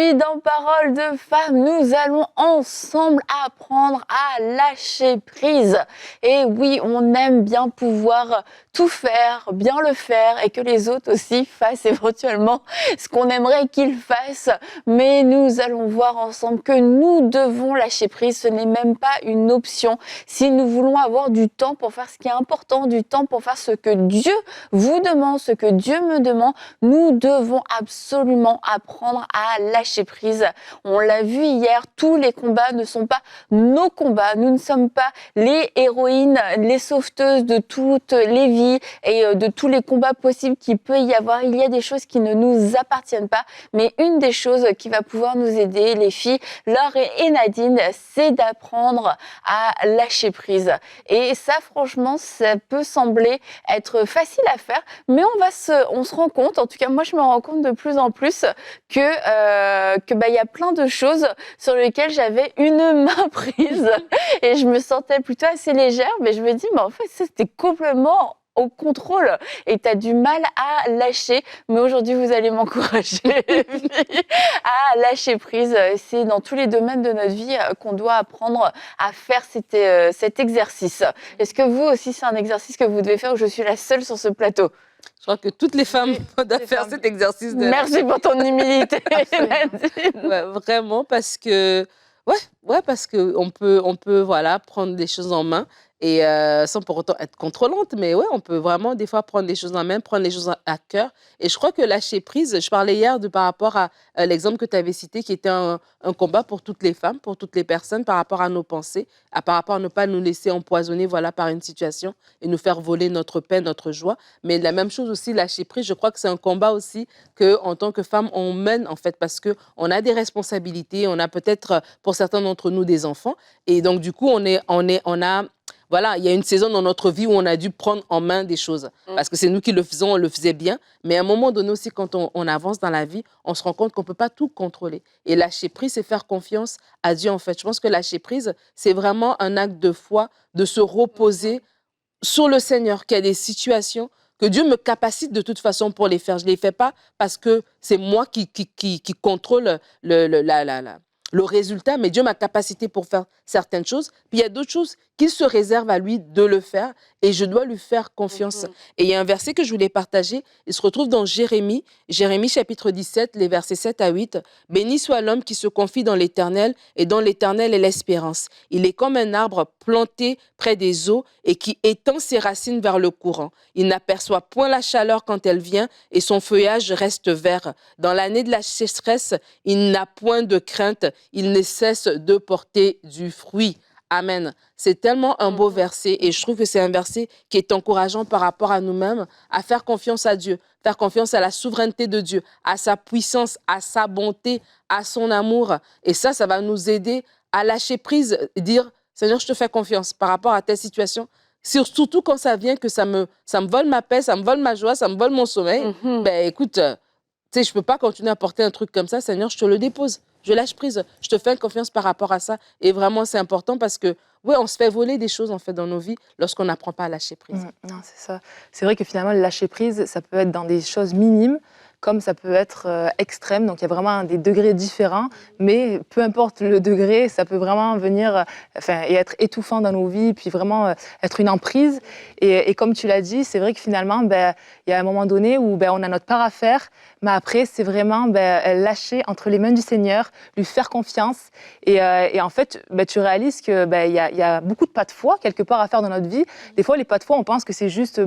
Aujourd'hui, dans Parole de Femme, nous allons ensemble apprendre à lâcher prise. Et oui, on aime bien pouvoir tout faire, bien le faire et que les autres aussi fassent éventuellement ce qu'on aimerait qu'ils fassent. Mais nous allons voir ensemble que nous devons lâcher prise. Ce n'est même pas une option. Si nous voulons avoir du temps pour faire ce qui est important, du temps pour faire ce que Dieu vous demande, ce que Dieu me demande, nous devons absolument apprendre à lâcher prise. On l'a vu hier, tous les combats ne sont pas nos combats. Nous ne sommes pas les héroïnes, les sauveteuses de toutes les vies et de tous les combats possibles qu'il peut y avoir. Il y a des choses qui ne nous appartiennent pas, mais une des choses qui va pouvoir nous aider, les filles, Laure et Nadine, c'est d'apprendre à lâcher prise. Et ça, franchement, ça peut sembler être facile à faire, mais on se rend compte, en tout cas moi je me rends compte de plus en plus que il y a plein de choses sur lesquelles j'avais une main prise et je me sentais plutôt assez légère, mais je me dis mais en fait ça c'était complètement au contrôle et tu as du mal à lâcher, mais aujourd'hui vous allez m'encourager à lâcher prise. C'est dans tous les domaines de notre vie qu'on doit apprendre à faire cet exercice. Est-ce que vous aussi c'est un exercice que vous devez faire ou je suis la seule sur ce plateau? Je crois que toutes les femmes doivent faire cet exercice. Merci pour ton humilité. Ouais, vraiment, parce que parce que on peut voilà prendre des choses en main et sans pour autant être contrôlante, mais ouais, on peut vraiment des fois prendre des choses en main, prendre les choses à cœur. Et je crois que lâcher prise, je parlais hier par rapport à l'exemple que tu avais cité, qui était un combat pour toutes les femmes, pour toutes les personnes, par rapport à nos pensées, par rapport à ne pas nous laisser empoisonner voilà par une situation et nous faire voler notre paix, notre joie. Mais la même chose aussi, lâcher prise, je crois que c'est un combat aussi que en tant que femme on mène en fait, parce que on a des responsabilités, on a peut-être pour certains d'entre nous des enfants, et donc du coup on a voilà, il y a une saison dans notre vie où on a dû prendre en main des choses. Parce que c'est nous qui le faisons, on le faisait bien. Mais à un moment donné aussi, quand on avance dans la vie, on se rend compte qu'on ne peut pas tout contrôler. Et lâcher prise, c'est faire confiance à Dieu, en fait. Je pense que lâcher prise, c'est vraiment un acte de foi, de se reposer sur le Seigneur, qu'il y a des situations que Dieu me capacite de toute façon pour les faire. Je ne les fais pas parce que c'est moi qui contrôle le résultat, mais Dieu m'a capacité pour faire certaines choses. Puis il y a d'autres choses qu'il se réserve à lui de le faire et je dois lui faire confiance. Et il y a un verset que je voulais partager, il se retrouve dans Jérémie chapitre 17, les versets 7 à 8. « Béni soit l'homme qui se confie dans l'Éternel et dans l'Éternel est l'espérance. Il est comme un arbre planté près des eaux et qui étend ses racines vers le courant. Il n'aperçoit point la chaleur quand elle vient et son feuillage reste vert. Dans l'année de la sécheresse, il n'a point de crainte. Il ne cesse de porter du fruit. » Amen. C'est tellement un beau verset et je trouve que c'est un verset qui est encourageant par rapport à nous-mêmes, à faire confiance à Dieu, faire confiance à la souveraineté de Dieu, à sa puissance, à sa bonté, à son amour. Et ça va nous aider à lâcher prise, dire « Seigneur, je te fais confiance par rapport à telle situation. » Surtout quand ça vient que ça me vole ma paix, ça me vole ma joie, ça me vole mon sommeil. Ben écoute, tu sais, je ne peux pas continuer à porter un truc comme ça. Seigneur, je te le dépose. Je lâche prise. Je te fais confiance par rapport à ça. Et vraiment, c'est important parce que, ouais, on se fait voler des choses, en fait, dans nos vies lorsqu'on n'apprend pas à lâcher prise. Non, c'est ça. C'est vrai que finalement, le lâcher prise, ça peut être dans des choses minimes, comme ça peut être extrême. Donc, il y a vraiment des degrés différents. Mais peu importe le degré, ça peut vraiment venir et être étouffant dans nos vies, puis vraiment être une emprise. Et comme tu l'as dit, c'est vrai que finalement, il y a un moment donné où on a notre part à faire, mais après, c'est vraiment lâcher entre les mains du Seigneur, lui faire confiance. Et en fait, tu réalises qu'il y a beaucoup de pas de foi, quelque part, à faire dans notre vie. Des fois, les pas de foi, on pense que c'est juste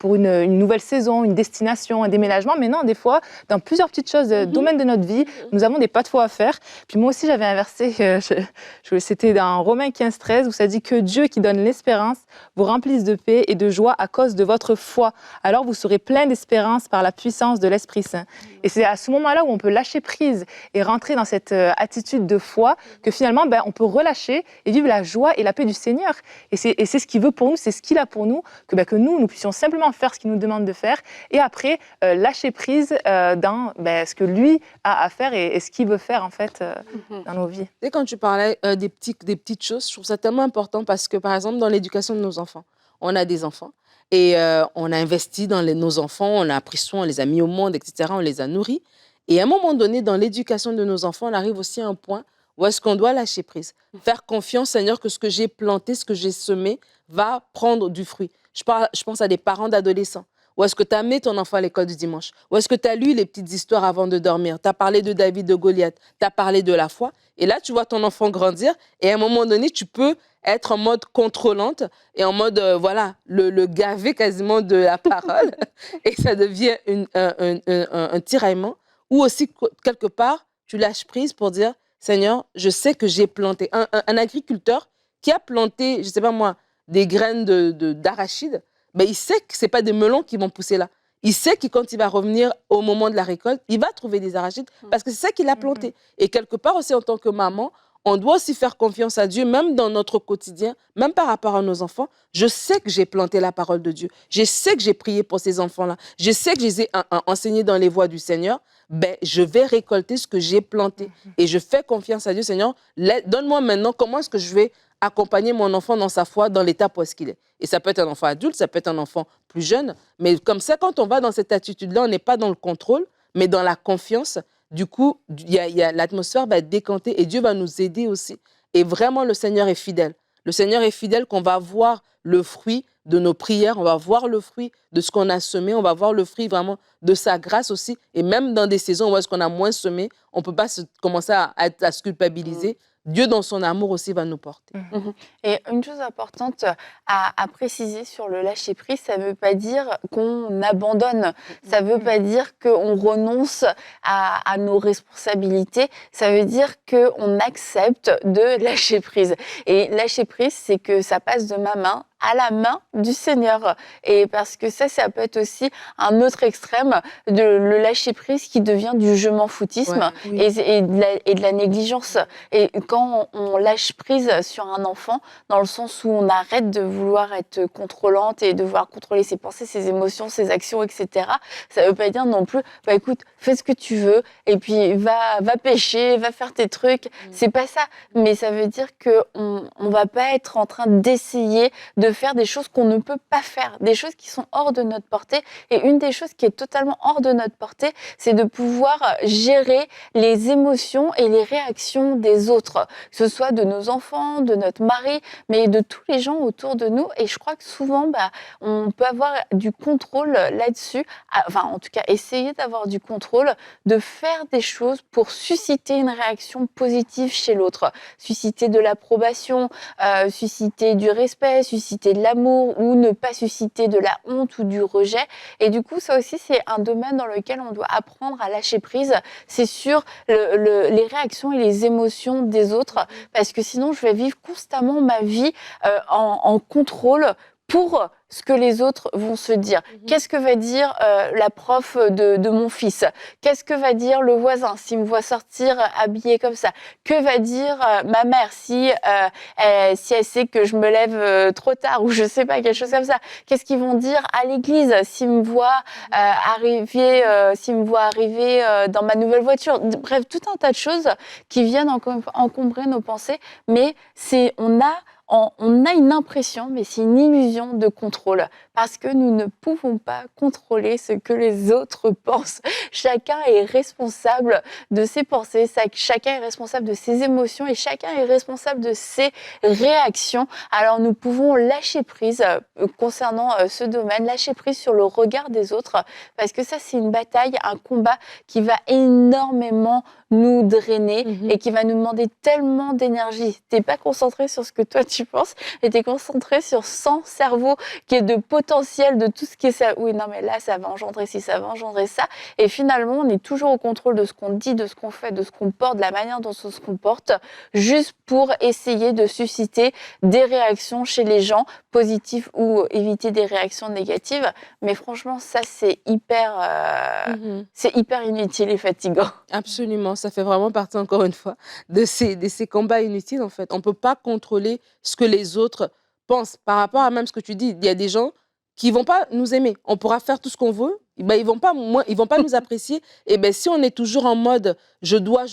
pour une nouvelle saison, une destination, un déménagement. Mais non, des fois, dans plusieurs petites choses, domaines de notre vie, nous avons des pas de foi à faire. Puis moi aussi, j'avais un verset, c'était dans Romains 15-13, où ça dit que Dieu qui donne l'espérance vous remplisse de paix et de joie à cause de votre foi. Alors vous serez plein d'espérance par la puissance de l'Esprit Saint. Et c'est à ce moment-là où on peut lâcher prise et rentrer dans cette attitude de foi que finalement, on peut relâcher et vivre la joie et la paix du Seigneur. Et c'est ce qu'il veut pour nous, c'est ce qu'il a pour nous, que nous puissions simplement faire ce qu'il nous demande de faire et après lâcher prise dans ce que lui a à faire et ce qu'il veut faire en fait dans nos vies. Et quand tu parlais des petites choses, je trouve ça tellement important parce que par exemple dans l'éducation de nos enfants, on a des enfants et on a investi dans nos enfants, on a appris soin, on les a mis au monde, etc., on les a nourris. Et à un moment donné, dans l'éducation de nos enfants, on arrive aussi à un point où est-ce qu'on doit lâcher prise. Faire confiance, Seigneur, que ce que j'ai planté, ce que j'ai semé, va prendre du fruit. Je pense à des parents d'adolescents. Où est-ce que tu as amené ton enfant à l'école du dimanche? Où est-ce que tu as lu les petites histoires avant de dormir? Tu as parlé de David, de Goliath, tu as parlé de la foi. Et là, tu vois ton enfant grandir et à un moment donné, tu peux être en mode contrôlante et en mode, voilà, le gaver quasiment de la parole. Et ça devient un tiraillement. Ou aussi, quelque part, tu lâches prise pour dire, Seigneur, je sais que j'ai planté. Un agriculteur qui a planté, je ne sais pas moi, des graines d'arachide, ben, il sait que ce n'est pas des melons qui vont pousser là. Il sait que quand il va revenir au moment de la récolte, il va trouver des arachides parce que c'est ça qu'il a planté. Et quelque part aussi, en tant que maman, on doit aussi faire confiance à Dieu, même dans notre quotidien, même par rapport à nos enfants. Je sais que j'ai planté la parole de Dieu. Je sais que j'ai prié pour ces enfants-là. Je sais que je les ai enseignés dans les voies du Seigneur. Ben, je vais récolter ce que j'ai planté. Et je fais confiance à Dieu. Seigneur, donne-moi maintenant comment est-ce que je vais accompagner mon enfant dans sa foi, dans l'étape où est-ce qu'il est. Et ça peut être un enfant adulte, ça peut être un enfant plus jeune. Mais comme ça, quand on va dans cette attitude-là, on n'est pas dans le contrôle, mais dans la confiance. Du coup, l'atmosphère va être décantée et Dieu va nous aider aussi. Et vraiment, le Seigneur est fidèle. Le Seigneur est fidèle qu'on va voir le fruit de nos prières, on va voir le fruit de ce qu'on a semé, on va voir le fruit vraiment de sa grâce aussi. Et même dans des saisons où est-ce qu'on a moins semé, on ne peut pas commencer à se culpabiliser. Dieu, dans son amour aussi, va nous porter. Et une chose importante à préciser sur le lâcher-prise, ça ne veut pas dire qu'on abandonne, ça ne veut pas dire qu'on renonce à nos responsabilités, ça veut dire qu'on accepte de lâcher prise. Et lâcher prise, c'est que ça passe de ma main à la main du Seigneur. Et parce que ça peut être aussi un autre extrême de le lâcher-prise qui devient du je m'en foutisme et de la négligence. Et quand on lâche prise sur un enfant, dans le sens où on arrête de vouloir être contrôlante et de vouloir contrôler ses pensées, ses émotions, ses actions, etc., ça veut pas dire non plus, bah écoute, fais ce que tu veux et puis va pêcher, va faire tes trucs. C'est pas ça. Mais ça veut dire qu'on va pas être en train d'essayer de faire des choses qu'on ne peut pas faire, des choses qui sont hors de notre portée. Et une des choses qui est totalement hors de notre portée, c'est de pouvoir gérer les émotions et les réactions des autres, que ce soit de nos enfants, de notre mari, mais de tous les gens autour de nous. Et je crois que souvent, on peut avoir du contrôle là-dessus, enfin en tout cas essayer d'avoir du contrôle, de faire des choses pour susciter une réaction positive chez l'autre, susciter de l'approbation, susciter du respect, susciter de l'amour ou ne pas susciter de la honte ou du rejet. Et du coup, ça aussi, c'est un domaine dans lequel on doit apprendre à lâcher prise. C'est sur les réactions et les émotions des autres, parce que sinon, je vais vivre constamment ma vie en contrôle pour ce que les autres vont se dire. Qu'est-ce que va dire la prof de mon fils? Qu'est-ce que va dire le voisin s'il me voit sortir habillée comme ça? Que va dire ma mère si elle sait que je me lève trop tard ou je sais pas, quelque chose comme ça? Qu'est-ce qu'ils vont dire à l'église s'ils me voient arriver dans ma nouvelle voiture? Bref, tout un tas de choses qui viennent encombrer nos pensées, mais on a une impression, mais c'est une illusion de contrôle, parce que nous ne pouvons pas contrôler ce que les autres pensent. Chacun est responsable de ses pensées, chacun est responsable de ses émotions et chacun est responsable de ses réactions. Alors nous pouvons lâcher prise concernant ce domaine, lâcher prise sur le regard des autres, parce que ça c'est une bataille, un combat qui va énormément nous drainer et qui va nous demander tellement d'énergie. T'es pas concentré sur ce que toi tu penses, et t'es concentré sur 100 cerveaux qui est de potentiel de tout ce qui est ça. Oui, non, mais là, ça va engendrer ci, ça va engendrer ça. Et finalement, on est toujours au contrôle de ce qu'on dit, de ce qu'on fait, de ce qu'on porte, de la manière dont on se comporte, juste pour essayer de susciter des réactions chez les gens, positives ou éviter des réactions négatives. Mais franchement, ça, c'est hyper inutile et fatigant. Absolument, ça fait vraiment partie, encore une fois, de ces combats inutiles, en fait. On ne peut pas contrôler ce que les autres pensent. Par rapport à même ce que tu dis, il y a des gens qui ne vont pas nous aimer. On pourra faire tout ce qu'on veut, ben, ils vont pas nous apprécier. Et ben, si on est toujours en mode je dois,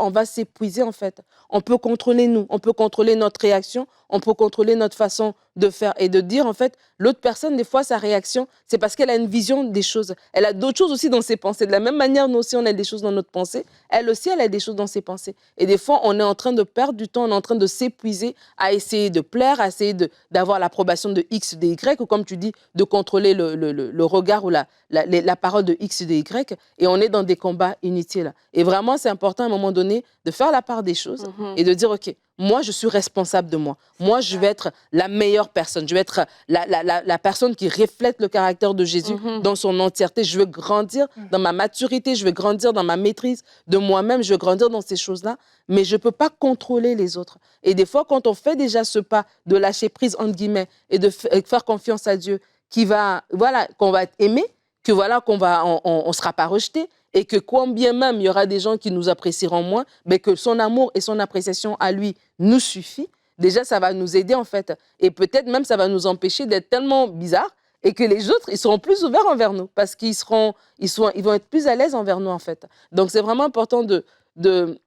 on va s'épuiser, en fait. On peut contrôler nous, on peut contrôler notre réaction, on peut contrôler notre façon de faire et de dire, en fait, l'autre personne, des fois, sa réaction, c'est parce qu'elle a une vision des choses. Elle a d'autres choses aussi dans ses pensées. De la même manière, nous aussi, on a des choses dans notre pensée. Elle aussi, elle a des choses dans ses pensées. Et des fois, on est en train de perdre du temps, on est en train de s'épuiser à essayer de plaire, à essayer d'avoir l'approbation de X ou de Y, ou comme tu dis, de contrôler le regard ou la parole de X ou de Y. Et on est dans des combats inutiles. Et vraiment, c'est important à un moment donné de faire la part des choses et de dire, OK, moi, je suis responsable de moi. Moi, je vais être la meilleure personne. Je vais être la personne qui reflète le caractère de Jésus dans son entièreté. Je veux grandir dans ma maturité. Je veux grandir dans ma maîtrise de moi-même. Je veux grandir dans ces choses-là. Mais je ne peux pas contrôler les autres. Et des fois, quand on fait déjà ce pas de lâcher prise, entre guillemets, et de faire confiance à Dieu, qu'on va être aimé, que on sera pas rejeté, et que quand bien même il y aura des gens qui nous apprécieront moins, mais que son amour et son appréciation à lui nous suffit, déjà ça va nous aider en fait. Et peut-être même ça va nous empêcher d'être tellement bizarres et que les autres, ils seront plus ouverts envers nous parce ils vont être plus à l'aise envers nous en fait. Donc c'est vraiment important de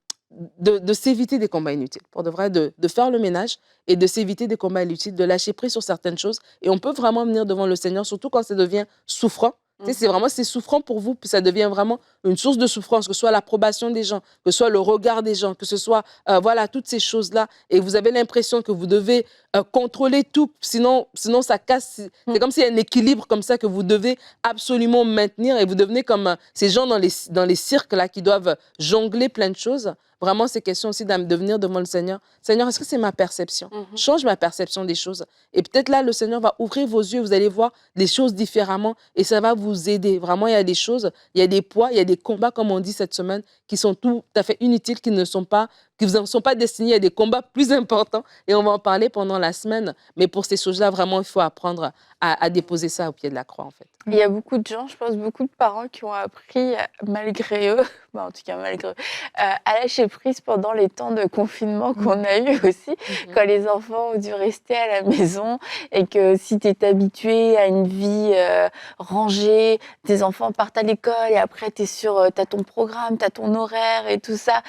s'éviter des combats inutiles, pour de vrai, de faire le ménage et de s'éviter des combats inutiles, de lâcher prise sur certaines choses. Et on peut vraiment venir devant le Seigneur, surtout quand ça devient souffrant. Tu sais, c'est souffrant pour vous, puis ça devient vraiment une source de souffrance, que ce soit l'approbation des gens, que ce soit le regard des gens, que ce soit, toutes ces choses-là. Et vous avez l'impression que vous devez contrôler tout, sinon ça casse. C'est comme s'il y a un équilibre comme ça que vous devez absolument maintenir et vous devenez comme ces gens dans les cirques là qui doivent jongler plein de choses. Vraiment, c'est question aussi de venir devant le Seigneur. Seigneur, est-ce que c'est ma perception? Change ma perception des choses. Et peut-être là, le Seigneur va ouvrir vos yeux, vous allez voir les choses différemment et ça va vous aider. Vraiment, il y a des choses, il y a des poids, il y a des combats, comme on dit cette semaine, qui sont tout à fait inutiles, qui ne sont pas destinés à des combats plus importants. Et on va en parler pendant la semaine. Mais pour ces choses-là, vraiment, il faut apprendre à déposer ça au pied de la croix, en fait. Il y a beaucoup de gens, je pense, beaucoup de parents qui ont appris, malgré eux, en tout cas malgré eux, à lâcher prise pendant les temps de confinement qu'on a eu aussi, quand les enfants ont dû rester à la maison et que si tu es habitué à une vie rangée, tes enfants partent à l'école et après t'as ton programme, t'as ton horaire et tout ça,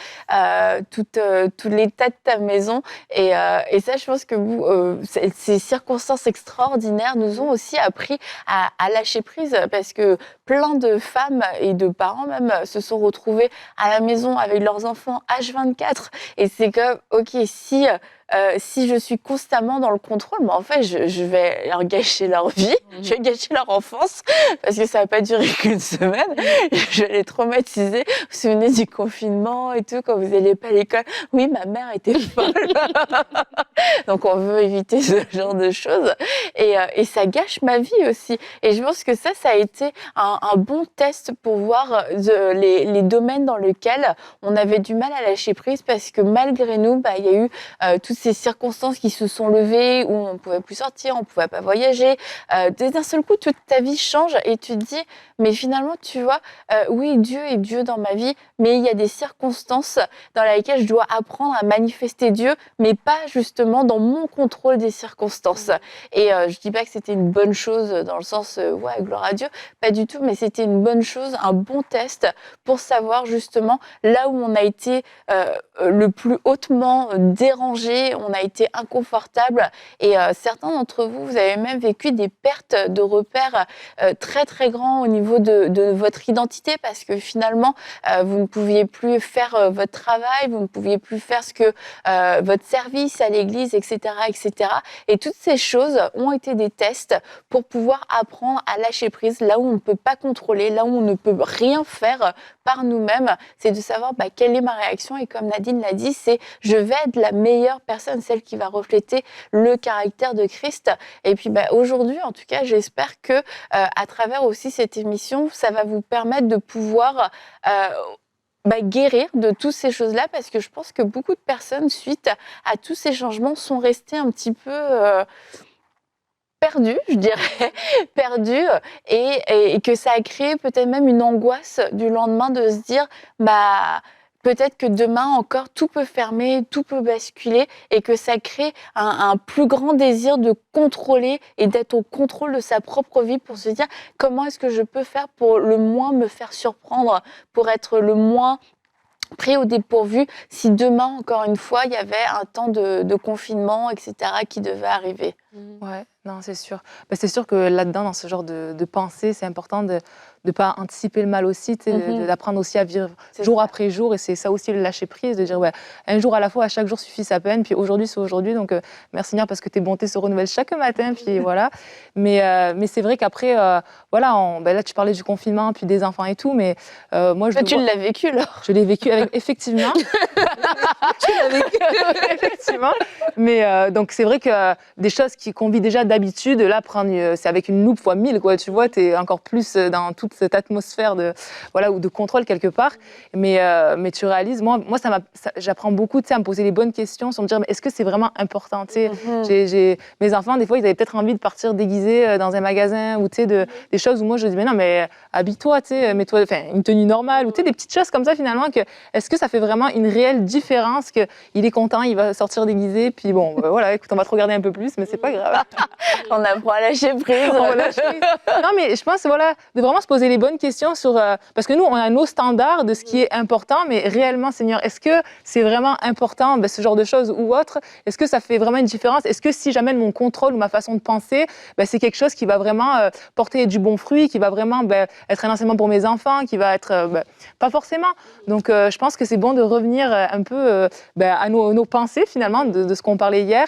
tout l'état de ta maison. Et ça, je pense que ces circonstances extraordinaires nous ont aussi appris à lâcher prise parce que plein de femmes et de parents même se sont retrouvés à la maison avec leurs enfants H24 et c'est comme ok si je suis constamment dans le contrôle, mais en fait, je vais leur gâcher leur vie, je vais gâcher leur enfance, parce que ça va pas durer qu'une semaine. Je vais les traumatiser. Vous vous souvenez du confinement et tout, quand vous n'alliez pas à l'école? Oui, ma mère était folle. Donc, on veut éviter ce genre de choses. Et ça gâche ma vie aussi. Et je pense que ça a été un bon test pour voir les domaines dans lesquels on avait du mal à lâcher prise, parce que malgré nous, il y a eu toutes ces circonstances qui se sont levées où on ne pouvait plus sortir, on ne pouvait pas voyager. D'un seul coup, toute ta vie change et tu te dis, mais finalement, tu vois, oui, Dieu est Dieu dans ma vie, mais il y a des circonstances dans lesquelles je dois apprendre à manifester Dieu, mais pas justement dans mon contrôle des circonstances. Et je ne dis pas que c'était une bonne chose dans le sens, ouais, gloire à Dieu, pas du tout, mais c'était une bonne chose, un bon test pour savoir justement là où on a été le plus hautement dérangé, on a été inconfortable et certains d'entre vous, vous avez même vécu des pertes de repères très très grands au niveau de votre identité, parce que finalement vous ne pouviez plus faire votre travail, vous ne pouviez plus faire ce que votre service à l'église, etc., etc. Et toutes ces choses ont été des tests pour pouvoir apprendre à lâcher prise là où on ne peut pas contrôler, là où on ne peut rien faire par nous-mêmes. C'est de savoir quelle est ma réaction, et comme Nadine l'a dit, c'est je vais être la meilleure personne, celle qui va refléter le caractère de Christ. Et puis aujourd'hui, en tout cas, j'espère que à travers aussi cette émission, ça va vous permettre de pouvoir guérir de toutes ces choses-là, parce que je pense que beaucoup de personnes, suite à tous ces changements, sont restées un petit peu perdues, je dirais, perdues, et que ça a créé peut-être même une angoisse du lendemain de se dire, peut-être que demain encore, tout peut fermer, tout peut basculer, et que ça crée un plus grand désir de contrôler et d'être au contrôle de sa propre vie, pour se dire comment est-ce que je peux faire pour le moins me faire surprendre, pour être le moins pris au dépourvu si demain, encore une fois, il y avait un temps de confinement, etc., qui devait arriver. Ouais, non, c'est sûr. C'est sûr que là-dedans, dans ce genre de pensée, c'est important de ne pas anticiper le mal aussi, tu sais, d'apprendre aussi à vivre jour après jour. Et c'est ça aussi le lâcher prise, de dire, ouais, un jour à la fois, à chaque jour suffit sa peine. Puis aujourd'hui, c'est aujourd'hui. Donc, merci Seigneur parce que tes bontés se renouvellent chaque matin. Puis voilà. Mais c'est vrai qu'après, voilà, là, tu parlais du confinement, puis des enfants et tout. Mais moi, Tu l'as vécu, là. Je l'ai vécu avec, effectivement. Tu l'as vécu. Effectivement. Mais donc, c'est vrai que des choses qu'on vit déjà d'habitude, là, c'est avec une loupe fois 1000, quoi. Tu vois, tu es encore plus dans toute cette atmosphère ou de contrôle quelque part. Mais tu réalises, moi j'apprends beaucoup, tu sais, à me poser les bonnes questions, sans me dire, mais est-ce que c'est vraiment important, tu sais. Mes enfants, des fois, ils avaient peut-être envie de partir déguisés dans un magasin, ou tu sais, des choses où moi, je dis, mais non, mais habille-toi, tu sais, mets-toi, une tenue normale, ou tu sais, des petites choses comme ça, finalement, est-ce que ça fait vraiment une réelle différence qu'il est content, il va sortir déguisé, puis bon, voilà, écoute, on va te regarder un peu plus, mais c'est pas grave. On apprend à lâcher prise. Non, mais je pense, voilà, de vraiment se poser les bonnes questions sur... parce que nous, on a nos standards de ce qui est important, mais réellement, Seigneur, est-ce que c'est vraiment important, ce genre de choses ou autre? Est-ce que ça fait vraiment une différence? Est-ce que si j'amène mon contrôle ou ma façon de penser, c'est quelque chose qui va vraiment porter du bon fruit, qui va vraiment être un enseignement pour mes enfants, qui va être... pas forcément. Donc, je pense que c'est bon de revenir un peu à nos pensées, finalement, de ce qu'on parlait hier,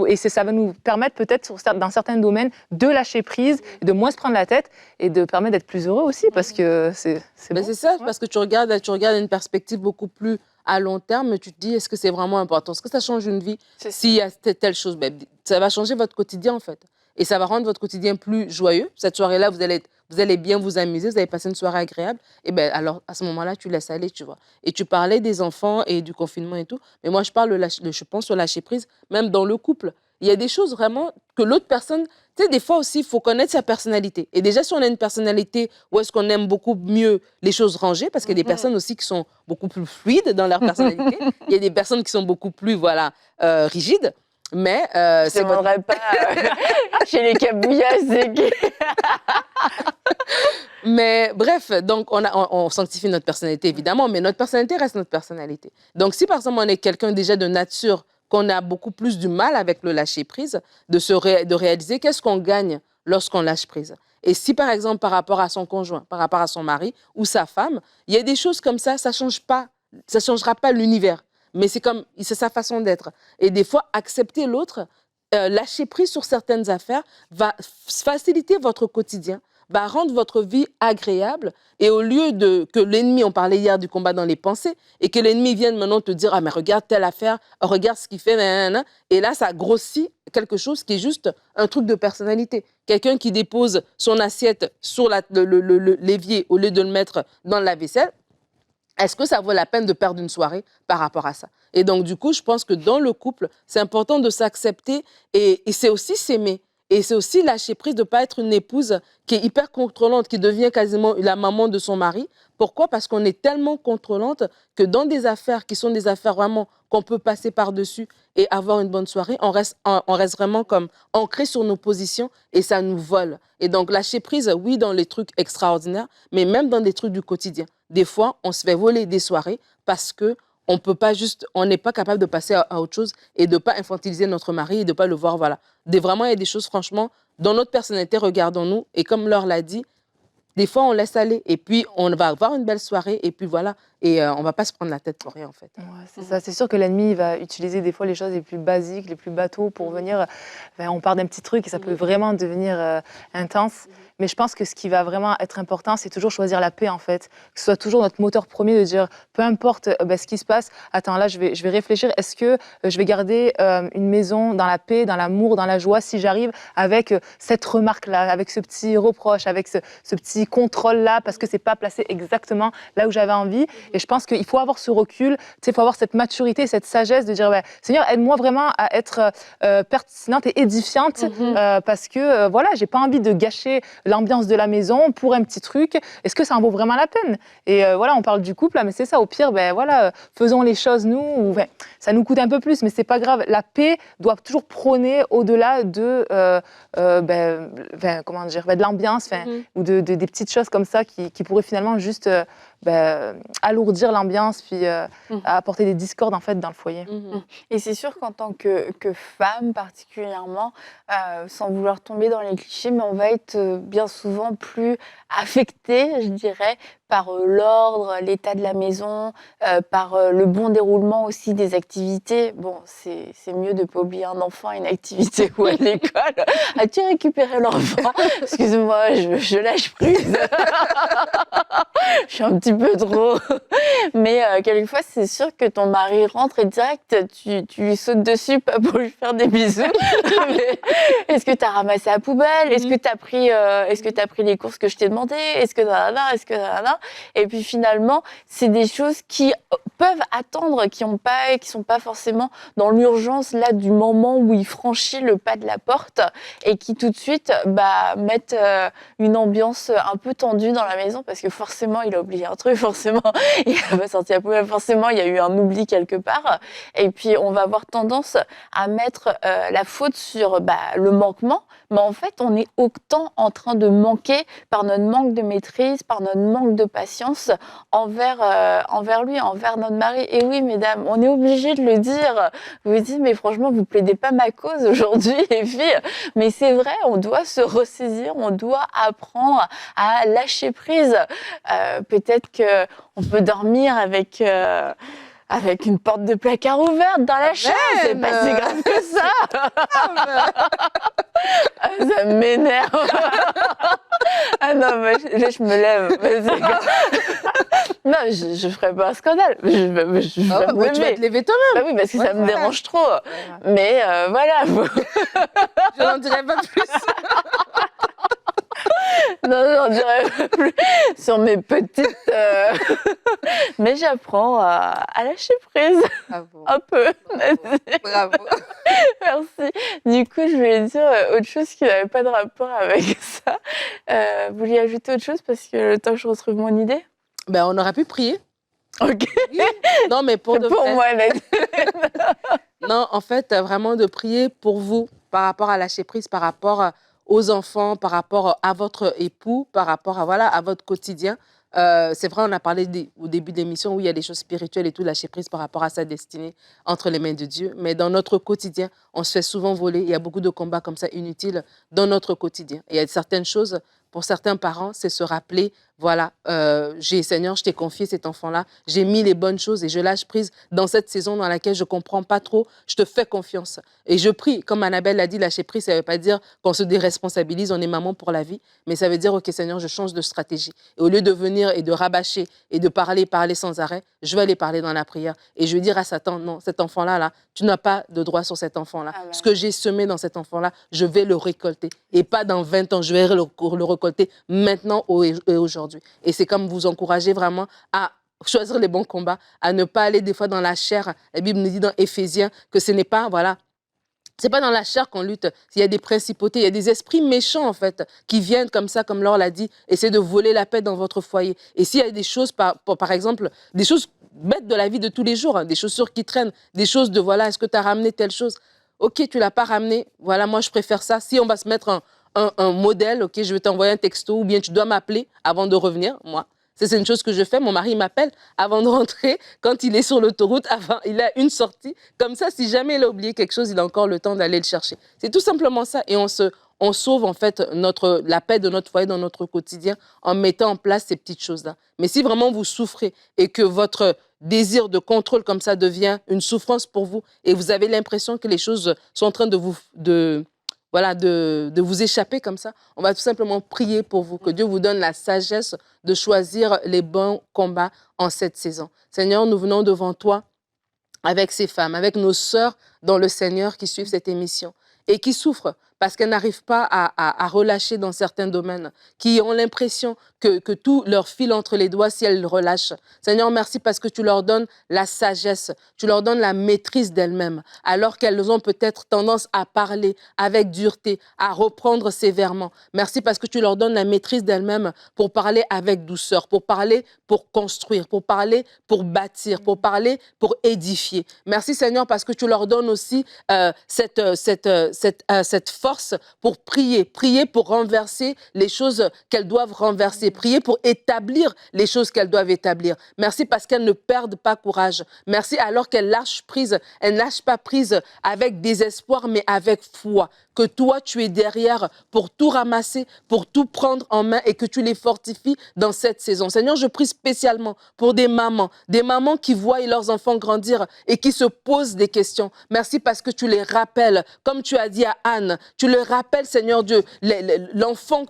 et ça va nous permettre peut-être, dans certains domaines, de lâcher prise, de moins se prendre la tête, et de permettre d'être plus heureux aussi, parce que c'est bon. C'est ça, parce que tu regardes une perspective beaucoup plus à long terme, tu te dis, est-ce que c'est vraiment important? Est-ce que ça change une vie? S'il y a telle chose, ça va changer votre quotidien, en fait. Et ça va rendre votre quotidien plus joyeux. Cette soirée-là, vous allez bien vous amuser, vous allez passer une soirée agréable. Et alors, à ce moment-là, tu laisses aller, tu vois. Et tu parlais des enfants et du confinement et tout. Mais moi, je pense au lâcher prise, même dans le couple. Il y a des choses vraiment que l'autre personne... Tu sais, des fois aussi, il faut connaître sa personnalité. Et déjà, si on a une personnalité où est-ce qu'on aime beaucoup mieux les choses rangées, parce qu'il y a des personnes aussi qui sont beaucoup plus fluides dans leur personnalité. Il y a des personnes qui sont beaucoup plus, rigides. Mais je ne demanderais pas chez les cabouillasses. Mais bref, donc on sanctifie notre personnalité, évidemment, mais notre personnalité reste notre personnalité. Donc, si par exemple, on est quelqu'un déjà de nature, qu'on a beaucoup plus du mal avec le lâcher-prise, de réaliser qu'est-ce qu'on gagne lorsqu'on lâche prise. Et si, par exemple, par rapport à son conjoint, par rapport à son mari ou sa femme, il y a des choses comme ça changera pas l'univers. Mais c'est sa façon d'être. Et des fois, accepter l'autre, lâcher prise sur certaines affaires va faciliter votre quotidien, va rendre votre vie agréable. Et au lieu que l'ennemi, on parlait hier du combat dans les pensées, et que l'ennemi vienne maintenant te dire, ah mais regarde telle affaire, regarde ce qu'il fait, nanana. Et là, ça grossit quelque chose qui est juste un truc de personnalité. Quelqu'un qui dépose son assiette sur l'évier au lieu de le mettre dans la vaisselle, est-ce que ça vaut la peine de perdre une soirée par rapport à ça? Et donc, du coup, je pense que dans le couple, c'est important de s'accepter et c'est aussi s'aimer. Et c'est aussi lâcher prise de ne pas être une épouse qui est hyper contrôlante, qui devient quasiment la maman de son mari. Pourquoi? Parce qu'on est tellement contrôlante que dans des affaires qui sont des affaires vraiment qu'on peut passer par-dessus et avoir une bonne soirée, on reste vraiment comme ancré sur nos positions et ça nous vole. Et donc, lâcher prise, oui, dans les trucs extraordinaires, mais même dans des trucs du quotidien. Des fois, on se fait voler des soirées parce que on n'est pas capable de passer à autre chose et de ne pas infantiliser notre mari et de ne pas le voir, voilà. Vraiment, il y a des choses, franchement, dans notre personnalité, regardons-nous. Et comme Laure l'a dit, des fois, on laisse aller. Et puis, on va avoir une belle soirée. Et puis, voilà. Et on ne va pas se prendre la tête pour rien, en fait. Ouais, c'est ça. C'est sûr que l'ennemi va utiliser des fois les choses les plus basiques, les plus bateaux pour venir... on part d'un petit truc et ça peut vraiment devenir intense. Mais je pense que ce qui va vraiment être important, c'est toujours choisir la paix, en fait. Que ce soit toujours notre moteur premier de dire, peu importe ce qui se passe, attends, là, je vais réfléchir. Est-ce que je vais garder une maison dans la paix, dans l'amour, dans la joie, si j'arrive avec cette remarque-là, avec ce petit reproche, avec ce petit contrôle-là, parce que c'est pas placé exactement là où j'avais envie. Et je pense qu'il faut avoir ce recul, il faut avoir cette maturité, cette sagesse de dire, Seigneur, aide-moi vraiment à être pertinente et édifiante, parce que, voilà, j'ai pas envie de gâcher l'ambiance de la maison pour un petit truc. Est-ce que ça en vaut vraiment la peine? Et voilà, on parle du couple, là, mais c'est ça. Au pire, faisons les choses nous. Ça nous coûte un peu plus, mais c'est pas grave. La paix doit toujours prôner au-delà de, de l'ambiance, ou des petites choses comme ça qui pourraient finalement juste alourdir l'ambiance, puis Mhm. apporter des discordes en fait dans le foyer. Et c'est sûr qu'en tant que femme particulièrement, sans vouloir tomber dans les clichés, mais on va être bien souvent plus affectée, je dirais, par l'ordre, l'état de la maison, par le bon déroulement aussi des activités. Bon, c'est mieux de ne pas oublier un enfant à une activité ou à l'école. As-tu récupéré l'enfant? Excuse-moi, je lâche prise. Je suis un petit peu trop. Mais quelquefois, c'est sûr que ton mari rentre et direct, tu lui sautes dessus, pas pour lui faire des bisous. Mais est-ce que tu as ramassé la poubelle? Est-ce que tu as pris les courses que je t'ai demandé? Est-ce que nanana? Est-ce que nanana? Et puis finalement, c'est des choses qui peuvent attendre, qui sont pas forcément dans l'urgence là du moment où il franchit le pas de la porte et qui tout de suite mettent une ambiance un peu tendue dans la maison parce que forcément il a oublié un truc, forcément il n'a pas sorti la poubelle, forcément il y a eu un oubli quelque part. Et puis on va avoir tendance à mettre la faute sur le manquement, mais en fait on est autant en train de manquer par notre manque de maîtrise, par notre manque de patience envers lui, envers notre mari. Et oui mesdames, on est obligé de le dire. Vous vous dites mais franchement vous plaidez pas ma cause aujourd'hui les filles, mais c'est vrai, on doit se ressaisir, on doit apprendre à lâcher prise. Peut-être qu'on peut dormir avec une porte de placard ouverte dans la chambre, c'est pas si grave que ça. Ça m'énerve. Ah non, là je me lève. Non, je ferai pas un scandale. Je vais me Tu vas te lever toi-même. Oui, parce que ça me dérange trop. Mais voilà. Je n'en dirai pas plus. Non, j'en dirais pas plus sur mes petites. Mais j'apprends à lâcher prise. Bravo. Un peu. Bravo. Merci. Du coup, je voulais dire autre chose qui n'avait pas de rapport avec ça. Vous vouliez ajouter autre chose parce que le temps que je retrouve mon idée? On aurait pu prier. Ok. Oui. Non, mais pour de vrai. Moi, Nadine. Non, en fait, vraiment de prier pour vous par rapport à lâcher prise, par rapport aux enfants, par rapport à votre époux, par rapport à votre quotidien. C'est vrai, on a parlé au début de l'émission où il y a des choses spirituelles et tout, lâcher prise par rapport à sa destinée entre les mains de Dieu. Mais dans notre quotidien, on se fait souvent voler. Il y a beaucoup de combats comme ça inutiles dans notre quotidien. Et il y a certaines choses, pour certains parents, c'est se rappeler, Seigneur, je t'ai confié cet enfant-là, j'ai mis les bonnes choses et je lâche prise dans cette saison dans laquelle je ne comprends pas trop, je te fais confiance. Et je prie, comme Annabelle l'a dit, lâcher prise, ça ne veut pas dire qu'on se déresponsabilise, on est maman pour la vie, mais ça veut dire, ok Seigneur, je change de stratégie. Et au lieu de venir et de rabâcher et de parler sans arrêt, je vais aller parler dans la prière. Et je vais dire à Satan, non, cet enfant-là, tu n'as pas de droit sur cet enfant-là. Amen. Ce que j'ai semé dans cet enfant-là, je vais le récolter. Et pas dans 20 ans, je vais le récolter maintenant et aujourd'hui. Et c'est comme vous encourager vraiment à choisir les bons combats, à ne pas aller des fois dans la chair. La Bible nous dit dans Éphésiens que ce n'est pas, c'est pas dans la chair qu'on lutte. Il y a des principautés, il y a des esprits méchants, en fait, qui viennent comme ça, comme Laure l'a dit, essayer de voler la paix dans votre foyer. Et s'il y a des choses, par exemple, des choses bêtes de la vie de tous les jours, des chaussures qui traînent, des choses de, est-ce que tu as ramené telle chose? Ok, tu l'as pas ramené, moi je préfère ça. Si on va se mettre un modèle, ok, je vais t'envoyer un texto, ou bien tu dois m'appeler avant de revenir, moi. C'est une chose que je fais. Mon mari m'appelle avant de rentrer. Quand il est sur l'autoroute, il a une sortie. Comme ça, si jamais il a oublié quelque chose, il a encore le temps d'aller le chercher. C'est tout simplement ça. Et on sauve en fait la paix de notre foyer dans notre quotidien en mettant en place ces petites choses-là. Mais si vraiment vous souffrez et que votre désir de contrôle comme ça devient une souffrance pour vous et vous avez l'impression que les choses sont en train de vous échapper comme ça, on va tout simplement prier pour vous, que Dieu vous donne la sagesse de choisir les bons combats en cette saison. Seigneur, nous venons devant toi avec ces femmes, avec nos sœurs dans le Seigneur qui suivent cette émission et qui souffrent parce qu'elles n'arrivent pas à relâcher dans certains domaines, qui ont l'impression que tout leur file entre les doigts si elles relâchent. Seigneur, merci parce que tu leur donnes la sagesse, tu leur donnes la maîtrise d'elles-mêmes, alors qu'elles ont peut-être tendance à parler avec dureté, à reprendre sévèrement. Merci parce que tu leur donnes la maîtrise d'elles-mêmes pour parler avec douceur, pour parler pour construire, pour parler pour bâtir, pour parler pour édifier. Merci Seigneur parce que tu leur donnes aussi cette force force pour prier, prier pour renverser les choses qu'elles doivent renverser, prier pour établir les choses qu'elles doivent établir. Merci parce qu'elles ne perdent pas courage. Merci alors qu'elles lâchent prise. Elles ne lâchent pas prise avec désespoir, mais avec foi. Que toi, tu es derrière pour tout ramasser, pour tout prendre en main et que tu les fortifies dans cette saison. Seigneur, je prie spécialement pour des mamans qui voient leurs enfants grandir et qui se posent des questions. Merci parce que tu les rappelles, comme tu as dit à Anne, tu le rappelles, Seigneur Dieu, l'enfant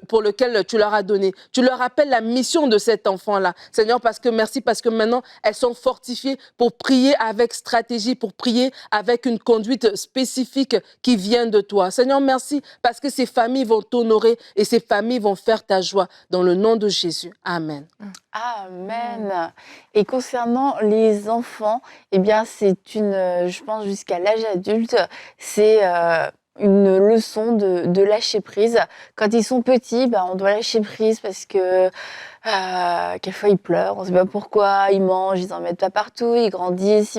pour lequel tu leur as donné. Tu leur rappelles la mission de cet enfant-là. Seigneur, merci parce que maintenant, elles sont fortifiées pour prier avec stratégie, pour prier avec une conduite spécifique qui vient de toi. Seigneur, merci parce que ces familles vont t'honorer et ces familles vont faire ta joie. Dans le nom de Jésus. Amen. Amen. Et concernant les enfants, eh bien, je pense jusqu'à l'âge adulte, c'est une leçon de lâcher prise. Quand ils sont petits, on doit lâcher prise parce que quelquefois ils pleurent, on ne sait pas pourquoi, ils mangent, ils en mettent pas partout, ils grandissent,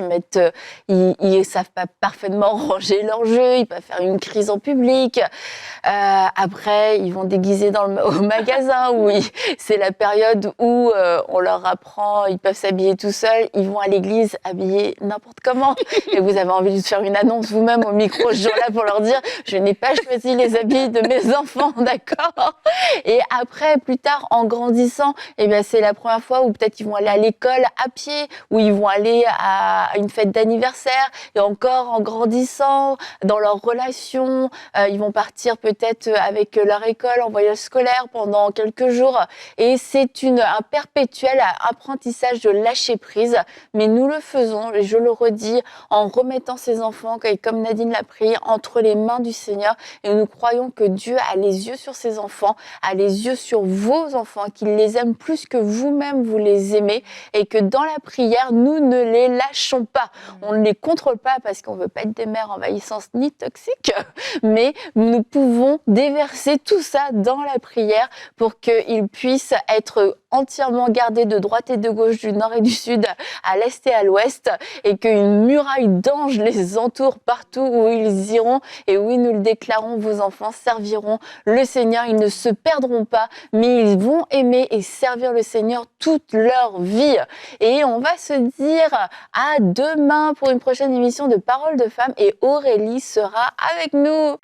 ils savent pas parfaitement ranger leurs jeux, ils peuvent faire une crise en public. Après, ils vont déguiser au magasin, c'est la période où on leur apprend, ils peuvent s'habiller tout seuls, ils vont à l'église habillés n'importe comment. Et vous avez envie de faire une annonce vous-même au micro ce jour-là pour leur dire « Je n'ai pas choisi les habits de mes enfants, d'accord ?» Et après, plus tard, en grandissant, eh bien, c'est la première fois où peut-être ils vont aller à l'école à pied, ou ils vont aller à une fête d'anniversaire, et encore en grandissant dans leurs relations, ils vont partir peut-être avec leur école en voyage scolaire pendant quelques jours, et c'est un perpétuel apprentissage de lâcher prise, mais nous le faisons, et je le redis, en remettant ces enfants, comme Nadine l'a prié, entre les mains du Seigneur, et nous croyons que Dieu a les yeux sur ses enfants, a les yeux sur vos enfants, qu'il les aime plus que vous-même vous les aimez, et que dans la prière, nous ne les lâchons pas. On ne les contrôle pas parce qu'on ne veut pas être des mères envahissantes ni toxiques, mais nous pouvons déverser tout ça dans la prière pour qu'ils puissent être entièrement gardés de droite et de gauche, du nord et du sud, à l'est et à l'ouest, et qu'une muraille d'anges les entoure partout où ils iront. Et oui, nous le déclarons, vos enfants serviront le Seigneur, ils ne se perdront pas, mais ils vont aimer et servir le Seigneur toute leur vie. Et on va se dire à demain pour une prochaine émission de Paroles de Femmes, et Aurélie sera avec nous.